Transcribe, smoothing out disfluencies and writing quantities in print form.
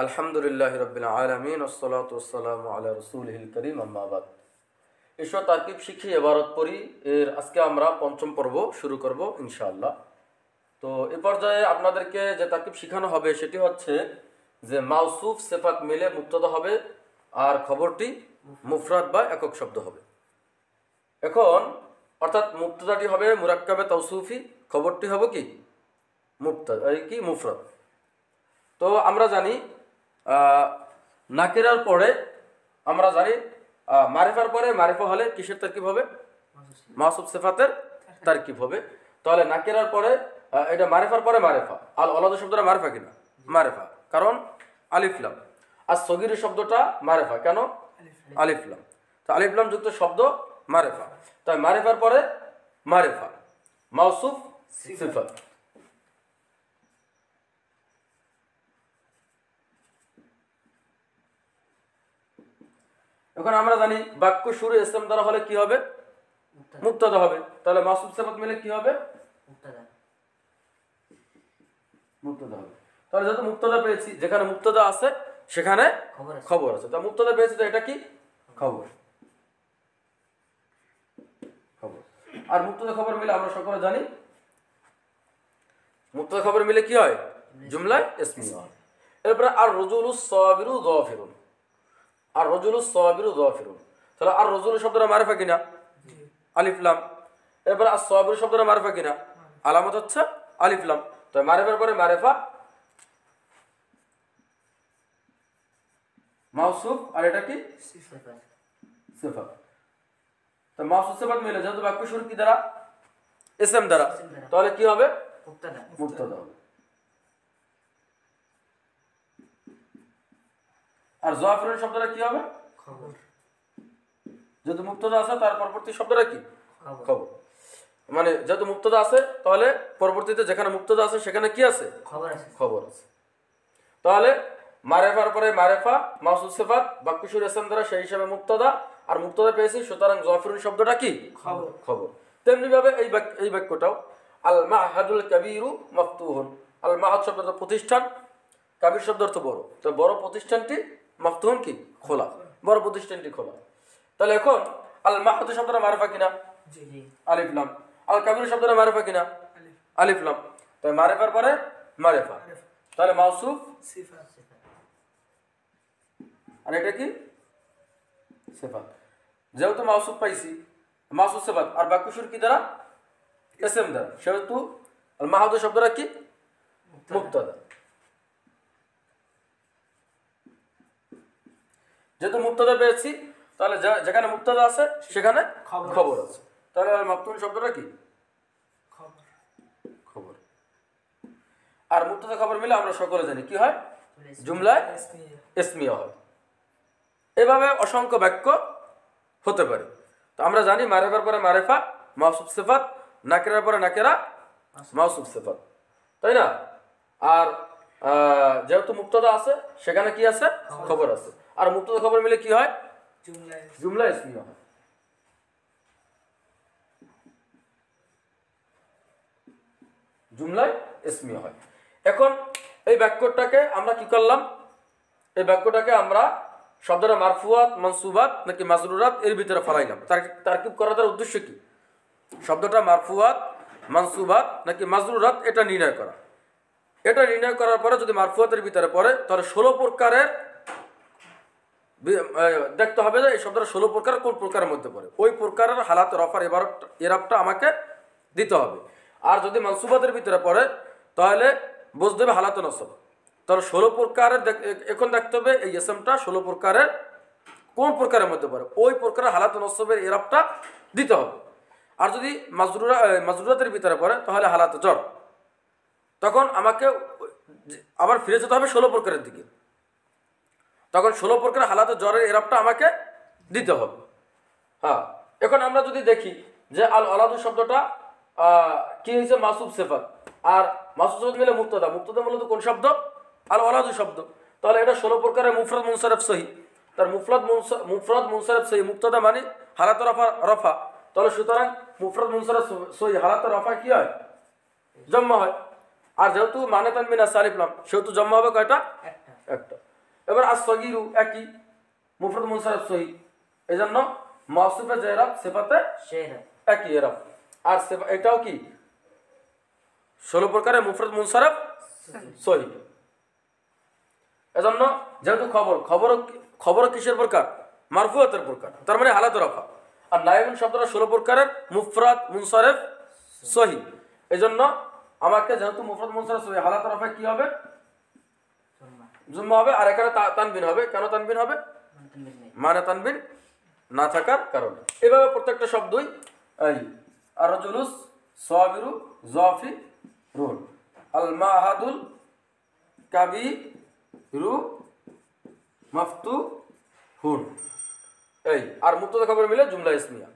আলহামদুলিল্লাহি রাব্বিল আলামিন ওয়াসসালাতু ওয়াসসালামু আলা রাসূলিল কারীম আম্মা বাদ। এসো তারকিব শিখি ইবারত পড়ি এর আজকে আমরা পঞ্চম পর্ব শুরু করব ইনশাআল্লাহ। তো এই পর্যায়ে আপনাদেরকে যে তারকিব শেখানো হবে সেটি হচ্ছে যে মাউসুফ সিফাত মিলে মুবতাদা হবে আর খবরটি মুফরাদ বা একক শব্দ হবে। এখন অর্থাৎ মুবতাদাটি হবে মুরাক্কাবে তাওসুফি, খবরটি হবে কি মুবতাদা কি মুফরাদ। তো আমরা জানি নাকিরার পরে আমরা জানি মারিফার পরে মারিফা হলে কিসের তারকিব হবে? মাউসুফ সিফাতের তারকিব হবে। তাহলে নাকিরার পরে এটা মারিফার পরে মারিফা। আল ওলাদ শব্দটা মারিফা কিনা? মারিফা, কারণ আলিফ লাম। আর সগীর শব্দটা মারিফা, কেন? আলিফ লাম। তো আলিফ লাম যুক্ত শব্দ মারিফা, তাই মারিফার পরে মারিফা মাউসুফ সিফাত। এখন আমরা জানি বাক্য শুরু ইসলাম দ্বারা হলে কি হবে? মুবতাদা হবে। তাহলে মাউসুফ সিফাত মিলে কি হবে? মুবতাদা হবে। তাহলে যেহেতু মুবতাদা পেয়েছি, যেখানে মুবতাদা আছে সেখানে খবর আছে। তা মুবতাদা পেয়েছি তো এটা কি? খবর। খবর আর মুবতাদা খবর মিলে আমরা সকলে জানি মুবতাদা খবর মিলে কি হয়? জুমলায় ইসমিয়া। এরপরে আর রাজুলুস সাবিরু যাফিরুন, আর রাজুলুস সাবিরু যাফিরুন। তাহলে আর রাজুল শব্দটা মারিফা কিনা? আলিফ লাম। এরপরে আর সাবিরু শব্দটা মারিফা কিনা? আলামত হচ্ছে আলিফ লাম। তো মারিফার পরে মারিফা মাউসুফ আর এটা কি? সিফাত। তো মাউসুফ সিফাত মিলে যেহেতু বাক্য শুরু কি দ্বারা? ইসম দ্বারা, তাহলে কি হবে? মুবতাদা হবে। আর যাফিরুন শব্দটা কি হবে? খবর। যেহেতু মুবতাদা আছে তার পরবর্তী শব্দটা কি? খবর। মানে যেহেতু মুবতাদা আছে তাহলে পরবর্তীতে যেখানে মুবতাদা আছে সেখানে কি আছে? খবর আছে। তাহলে মারিফার পরে মারিফা মাউসুফ সিফাত বাক্য শুরু ইসম দ্বারা, সেই হিসাবে মুবতাদা। আর মুবতাদা পেয়েছি, সুতরাং যাফিরুন শব্দটা কি? খবর। তেমনি ভাবে এই বাক্যটাও আল মাহাদুল কাবীরু মাফতুহুন। আল মাহাদ শব্দটা প্রতিষ্ঠান, কাবীর শব্দ অর্থ বড়। তো বড় প্রতিষ্ঠানটি মাফতুহুন কি? খোলা। বড় প্রতিষ্ঠানটি খোলা। তাহলে এখন আল মাহাদ শব্দটা মারিফা কিনা? আলিফ লাম। আল কাবীর শব্দটা মারিফা কিনা? আলিফ লাম। তো মারিফার পরে মারিফা, তাহলে মাউসুফ সিফাত। আর এটা কি? সিফাত। যেহেতু মাউসুফ পাইছি, মাউসুফ সিফাত, আর বাক্য শুরু কি দ্বারা? ইসম দ্বারা, সেহেতু আল মাহাদ শব্দটা কি? মুবতাদা। যেহেতু মুবতাদা পেয়েছি তাহলে যেখানে মুবতাদা আছে সেখানে খবর আছে। তাহলে আল মাফতুন শব্দটা কি? খবর। আর মুবতাদা খবর মিলে আমরা সকলে জানি কি হয়? জুমলায় ইসমিয়া হয়। এভাবে অসংখ্য বাক্য হতে পারে। তো আমরা জানি মারিফার পরে মারিফা মাউসুফ সিফাত, নাকিরার পরে নাকিরা মাউসুফ সিফাত, তাই না? আর যেহেতু মুবতাদা আছে সেখানে কি আছে? খবর আছে। আর মুবতাদা খবর মিলে কি হয়? জুমলা ইসমিয়া হয়। জুমলায় ইসমিয়া হয়। এখন এই বাক্যটাকে আমরা কি করলাম? এই বাক্যটাকে আমরা শব্দটা মারফুয়াত মানসুবাত নাকি মাজরুরাত এর ভিতরে ফেলাইলাম। তারকিব করার উদ্দেশ্য কি? শব্দটা মারফুয়াত মানসুবাত নাকি মাজরুরাত এটা নির্ণয় করা। এটা নির্ণয় করার পরে যদি মারফুয়াতের ভিতরে পড়ে তাহলে 16 প্রকারের দেখতে হবে যে এই শব্দটা 16 প্রকার কোন প্রকারের মধ্যে পড়ে। ওই প্রকারের হালাতে রফার এরাবটা আমাকে দিতে হবে। আর যদি মানসুবাতের ভিতরে পড়ে তাহলে বুঝতে হবে হালাতে নসব। তাহলে 16 প্রকারের এখন দেখতে হবে এই ইসমটা 16 প্রকারের কোন প্রকারের মধ্যে পড়ে, ওই প্রকারের হালাতে নসবের এরাবটা দিতে হবে। আর যদি মাজরুরাতের ভিতরে পড়ে তাহলে হালাতে জর, তখন আমাকে আবার ফিরে যেতে হবে 16 প্রকারের দিকে। তখন 16 প্রকারের হালাতে জ্বরের এরাবটা আমাকে দিতে হবে। হ্যাঁ, এখন আমরা যদি দেখি যে আল ওলাদু শব্দটা কি হয়েছে? মাসুফ সিফাত। আর মাসুফ সিফাত মিলে মুবতাদা। মুবতাদা মূলত কোন শব্দ? আল ওলাদু শব্দ। তাহলে এটা 16 প্রকারের মুফরাদ মুনসারিফ সহি। তার মুফরাদ মুনসারিফ সহি, মুবতাদা মানে হালাতে রফা। তাহলে সুতরাং মুফরাদ মুনসারিফ সহি হালাতে রফা কি হয়? জম্মা হয়। আর যেহেতু মানে তানবিন আছে আলিফ লাম, সেহেতু জম্মা হবে কয়টা? একটা। এবার আসগিরু একই, মুফরদ মুনসারিফ সহি, এজন্য মাউসুফে যে এরাব সিফাতে একই এরাব। আর এটাও কি 16 প্রকারের মুফরদ মুনসারিফ সহি। এজন্য যেহেতু খবর কিসের প্রকার? মারফুয়াতের প্রকার, তার মানে হালাত রফা। আর নায়েবুন শব্দটা 16 প্রকারের মুফরাদ মুনসারিফ সহি। এজন্য আমাকে যেহেতু মুফরাদ মুনসারিফ সহি, হালাত রফা কি হবে? জুম্মা হবে। আর এখানে তানবিন হবে। কেন তানবিন হবে? মানে তানবিন না থাকার কারণে। এভাবে প্রত্যেকটা শব্দই এই আর জুলুস সাবিরু জাফি রুন আল মাহাদুল কাবিরু মাফতু হুন, এই আর মুবতাদা খবর মিলে জুমলা ইসমিয়া।